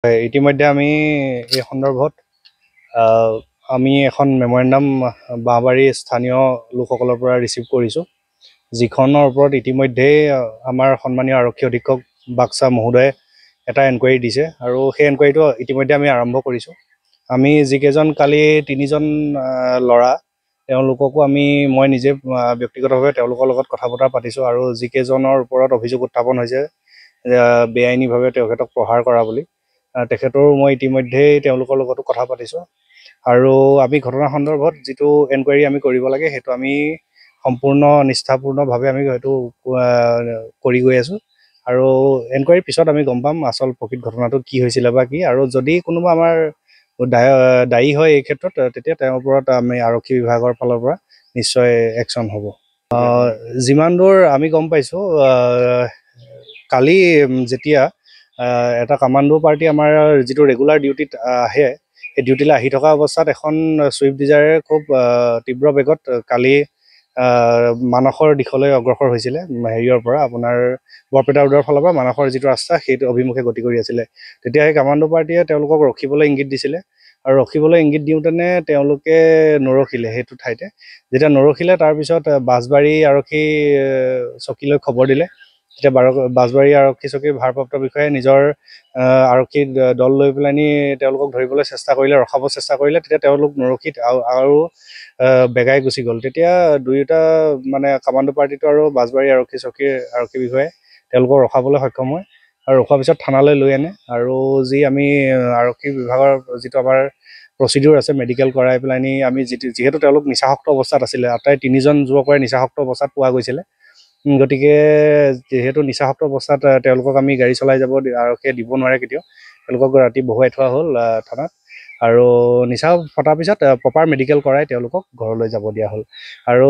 ইতিমধ্যে আমি এই সন্দৰ্ভত আমি এখন মেমৰেণ্ডাম বাঁহবাৰী স্থানীয় লোকসকলৰ পৰা ৰিচিভ কৰিছোঁ, যিখনৰ ওপৰত ইতিমধ্যেই আমাৰ সন্মানীয় আৰক্ষী অধীক্ষক বাক্সা মহোদয়ে এটা এনকুৱাৰী দিছে আৰু সেই এনকুৱাৰীটো ইতিমধ্যে আমি আৰম্ভ কৰিছোঁ। আমি যিকেইজন কালি 3জন ল'ৰা, তেওঁলোককো মই নিজে ব্যক্তিগতভাৱে তেওঁলোকৰ লগত কথা বতৰা পাতিছোঁ আৰু যিকেইজনৰ ওপৰত অভিযোগ উত্থাপন হৈছে বেআইনীভাৱে তেখেতক প্ৰহাৰ কৰা বুলি, তেখেতৰো মই ইতিমধ্যেই তেওঁলোকৰ লগতো কথা পাতিছোঁ আৰু আমি ঘটনা সন্দৰ্ভত যিটো এনকুৱাৰী আমি কৰিব লাগে সেইটো আমি সম্পূৰ্ণ নিষ্ঠাপূৰ্ণভাৱে আমি সেইটো কৰি গৈ আছোঁ আৰু এনকুৱাৰীৰ পিছত আমি গম পাম আচল প্ৰকৃত ঘটনাটো কি হৈছিলে বা কি, আৰু যদি কোনোবা আমাৰ দায়ী হয় এই ক্ষেত্ৰত তেতিয়া তেওঁৰ ওপৰত আমি আৰক্ষী বিভাগৰ ফালৰ পৰা নিশ্চয় একশ্যন হ'ব। যিমান দূৰ আমি গম পাইছোঁ, কালি যেতিয়া এটা কামাণ্ডো পাৰ্টি আমাৰ যিটো ৰেগুলাৰ ডিউটিত আহে, সেই ডিউটিলৈ আহি থকা অৱস্থাত এখন ছুইফ্ট ডিজায়াৰে খুব তীব্ৰ বেগত কালি মানসৰ দিশলৈ অগ্ৰসৰ হৈছিলে, হেৰিয়ৰ পৰা আপোনাৰ বৰপেটা ৰোডৰ ফালৰ পৰা মানসৰ যিটো ৰাস্তা সেইটো অভিমুখে গতি কৰি আছিলে। তেতিয়া সেই কামাণ্ডো পাৰ্টিয়ে তেওঁলোকক ৰখিবলৈ ইংগিত দিছিলে আৰু ৰখিবলৈ ইংগিত দিওঁতেনে তেওঁলোকে নৰখিলে সেইটো ঠাইতে। যেতিয়া নৰখিলে তাৰপিছত বাঁছবাৰী আৰক্ষী চকীলৈ খবৰ দিলে। তেতিয়া বাঁছবাৰী আৰক্ষী চকীৰ ভাৰপ্ৰাপ্ত বিষয়াই নিজৰ আৰক্ষী দল লৈ পেলাইনি তেওঁলোকক ধৰিবলৈ চেষ্টা কৰিলে, ৰখাব চেষ্টা কৰিলে। তেতিয়া তেওঁলোক নৰখি আৰু বেগাই গুচি গ'ল। তেতিয়া দুয়োটা মানে কামাণ্ডো পাৰ্টিটো আৰু বাঁছবাৰী আৰক্ষী চকীৰ আৰক্ষী বিষয়াই তেওঁলোকক ৰখাবলৈ সক্ষম হয় আৰু ৰখোৱাৰ পিছত থানালৈ লৈ আনে আৰু যি আমি আৰক্ষী বিভাগৰ যিটো আমাৰ প্ৰচিডিউৰ আছে মেডিকেল কৰাই পেলাইনি আমি যিহেতু তেওঁলোক নিচাসক্ত অৱস্থাত আছিলে, আটাই 3জন যুৱকৰে নিচাসক্ত অৱস্থাত পোৱা গৈছিলে, গতিকে যিহেতু নিচাসক্ত অৱস্থাত তেওঁলোকক আমি গাড়ী চলাই যাব আৰক্ষীয়ে দিব নোৱাৰে কেতিয়াও, তেওঁলোকক ৰাতি বহুৱাই থোৱা হ'ল থানাত আৰু নিচা ফটাৰ পিছত প্ৰপাৰ মেডিকেল কৰাই তেওঁলোকক ঘৰলৈ যাব দিয়া হ'ল। আৰু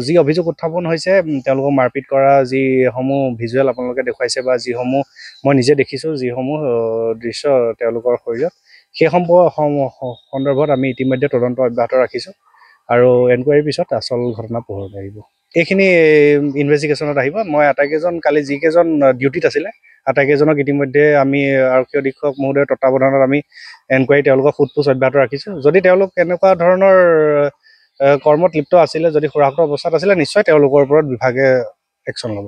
যি অভিযোগ উত্থাপন হৈছে তেওঁলোকক মাৰপিট কৰা যিসমূহ ভিজুৱেল আপোনালোকে দেখুৱাইছে বা যিসমূহ মই নিজে দেখিছোঁ, যিসমূহ দৃশ্য তেওঁলোকৰ শৰীৰত, সেই সন্দৰ্ভত আমি ইতিমধ্যে তদন্ত অব্যাহত ৰাখিছোঁ আৰু এনকুৱাৰীৰ পিছত আচল ঘটনা পোহৰলৈ আহিব। এইখিনি ইনভেষ্টিগেশ্যনত আহিব। মই আটাইকেইজন কালি যিকেইজন ডিউটিত আছিলে আটাইকেইজনক ইতিমধ্যে আমি আৰক্ষী অধীক্ষক মহোদয়ৰ তত্বাৱধানত আমি এনকুৱাৰী তেওঁলোকক সোধপোছ অব্যাহত ৰাখিছোঁ। যদি তেওঁলোক এনেকুৱা ধৰণৰ কৰ্মত লিপ্ত আছিলে, যদি সুৰাক্ত অৱস্থাত আছিলে, নিশ্চয় তেওঁলোকৰ ওপৰত বিভাগে একশ্যন ল'ব।